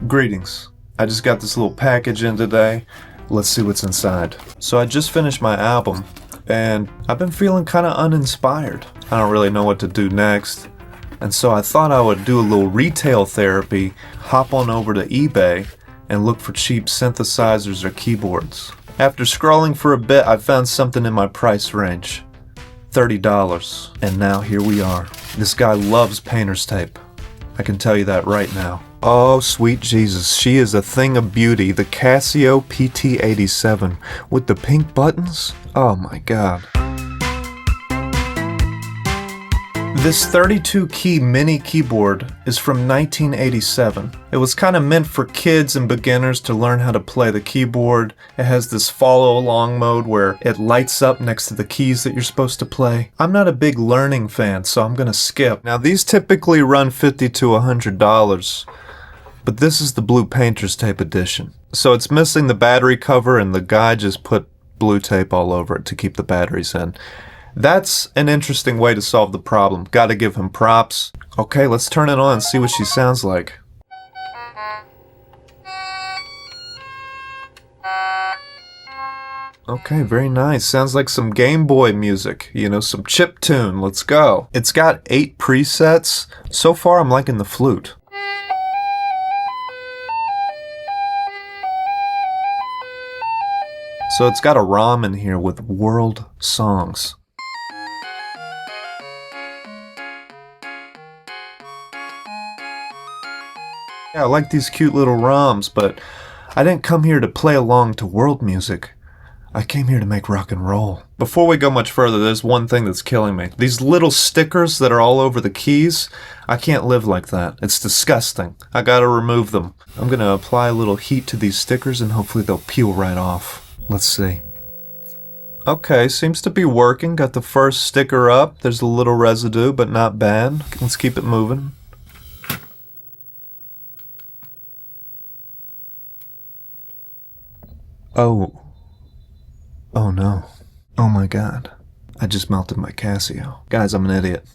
Greetings. I just got this little package in today. Let's see what's inside. So I just finished my album, and I've been feeling kind of uninspired. I don't really know what to do next. And so I thought I would do a little retail therapy, hop on over to eBay, and look for cheap synthesizers or keyboards. After scrolling for a bit, I found something in my price range. $30. And now here we are. This guy loves painter's tape. I can tell you that right now. Oh, sweet Jesus, she is a thing of beauty. The Casio PT-87 with the pink buttons? Oh my God. This 32-key mini keyboard is from 1987. It was kind of meant for kids and beginners to learn how to play the keyboard. It has this follow-along mode where it lights up next to the keys that you're supposed to play. I'm not a big learning fan, so I'm gonna skip. Now, these typically run $50 to $100, but this is the blue painter's tape edition. So it's missing the battery cover, and the guy just put blue tape all over it to keep the batteries in. That's an interesting way to solve the problem. Gotta give him props. Okay, let's turn it on and see what she sounds like. Okay, very nice. Sounds like some Game Boy music. You know, some chip tune. Let's go. It's got 8 presets. So far, I'm liking the flute. So it's got a ROM in here with world songs. Yeah, I like these cute little ROMs, but I didn't come here to play along to world music. I came here to make rock and roll. Before we go much further, there's one thing that's killing me. These little stickers that are all over the keys, I can't live like that. It's disgusting. I gotta remove them. I'm gonna apply a little heat to these stickers and hopefully they'll peel right off. Let's see. Okay, seems to be working. Got the first sticker up. There's a little residue, but not bad. Let's keep it moving. Oh. Oh no. Oh my God. I just melted my Casio. Guys, I'm an idiot.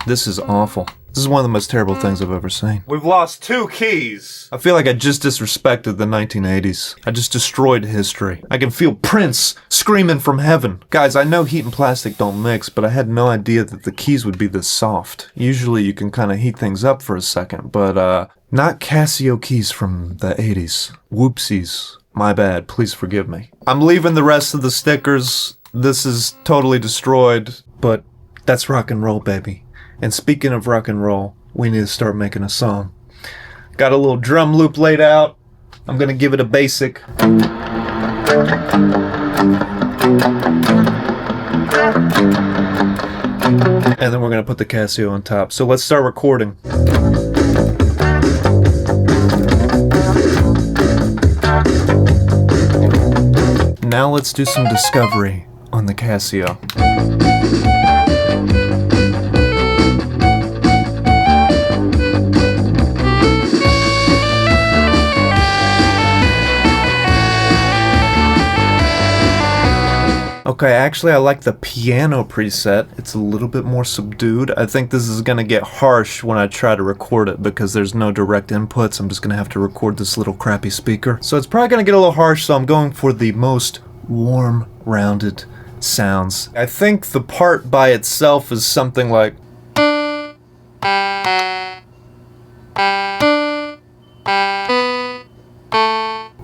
This is awful. This is one of the most terrible things I've ever seen. We've lost 2 keys! I feel like I just disrespected the 1980s. I just destroyed history. I can feel Prince screaming from heaven. Guys, I know heat and plastic don't mix, but I had no idea that the keys would be this soft. Usually you can kind of heat things up for a second, but not Casio keys from the 80s. Whoopsies. My bad, please forgive me. I'm leaving the rest of the stickers. This is totally destroyed, but that's rock and roll, baby. And speaking of rock and roll, we need to start making a song. Got a little drum loop laid out. I'm gonna give it a basic. And then we're gonna put the Casio on top. So let's start recording. Now let's do some discovery on the Casio. Okay, actually I like the piano preset. It's a little bit more subdued. I think this is gonna get harsh when I try to record it because there's no direct inputs. I'm just gonna have to record this little crappy speaker. So it's probably gonna get a little harsh, so I'm going for the most warm, rounded sounds. I think the part by itself is something like...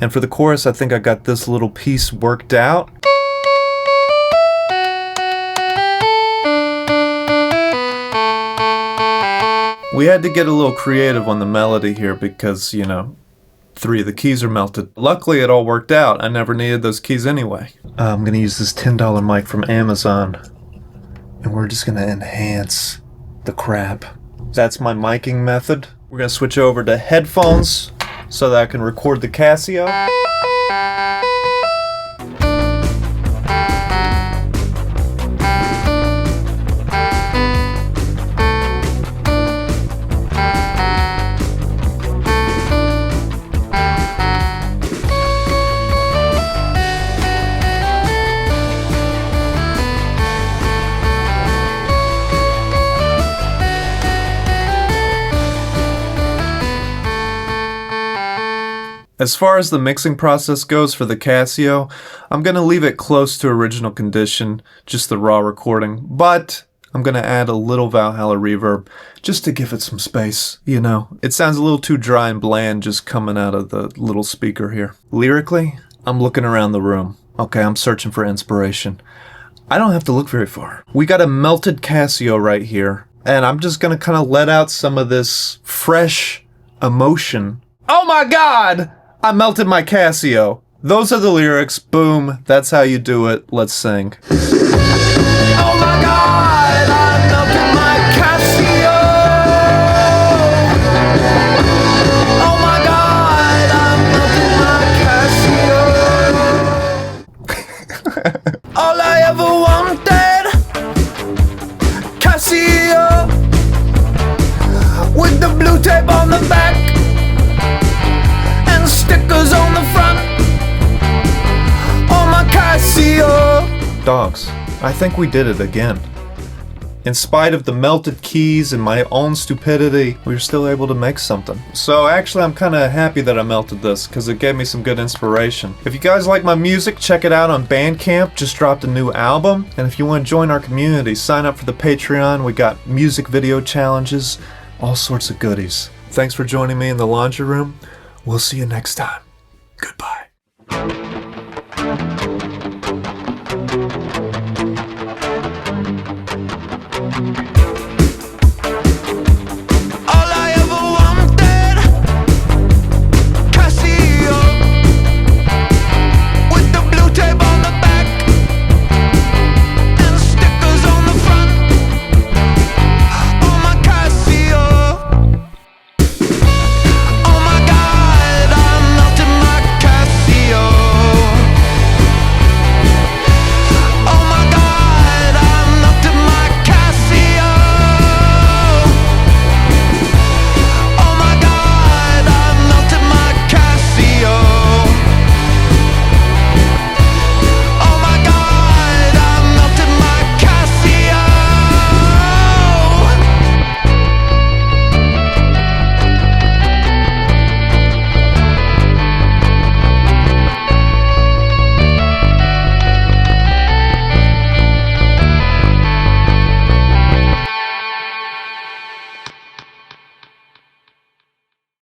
And for the chorus, I think I got this little piece worked out. We had to get a little creative on the melody here because, you know, 3 of the keys are melted. Luckily, it all worked out. I never needed those keys anyway. I'm gonna use this $10 mic from Amazon, and we're just gonna enhance the crap. That's my miking method. We're gonna switch over to headphones so that I can record the Casio. As far as the mixing process goes for the Casio, I'm going to leave it close to original condition, just the raw recording, but I'm going to add a little Valhalla reverb just to give it some space, you know. It sounds a little too dry and bland just coming out of the little speaker here. Lyrically, I'm looking around the room. Okay, I'm searching for inspiration. I don't have to look very far. We got a melted Casio right here, and I'm just going to kind of let out some of this fresh emotion. Oh my God! I melted my Casio. Those are the lyrics. Boom. That's how you do it. Let's sing. Oh my God! I melted my Casio. Oh my God! I melted my Casio. All I ever wanted, Casio, with the blue tape on the back. Stickers on the front on my Casio. Dogs, I think we did it again. In spite of the melted keys and my own stupidity, we were still able to make something. So actually I'm kind of happy that I melted this because it gave me some good inspiration. If you guys like my music, check it out on Bandcamp. Just dropped a new album. And if you want to join our community, sign up for the Patreon. We got music video challenges, all sorts of goodies. Thanks for joining me in the laundry room. We'll see you next time.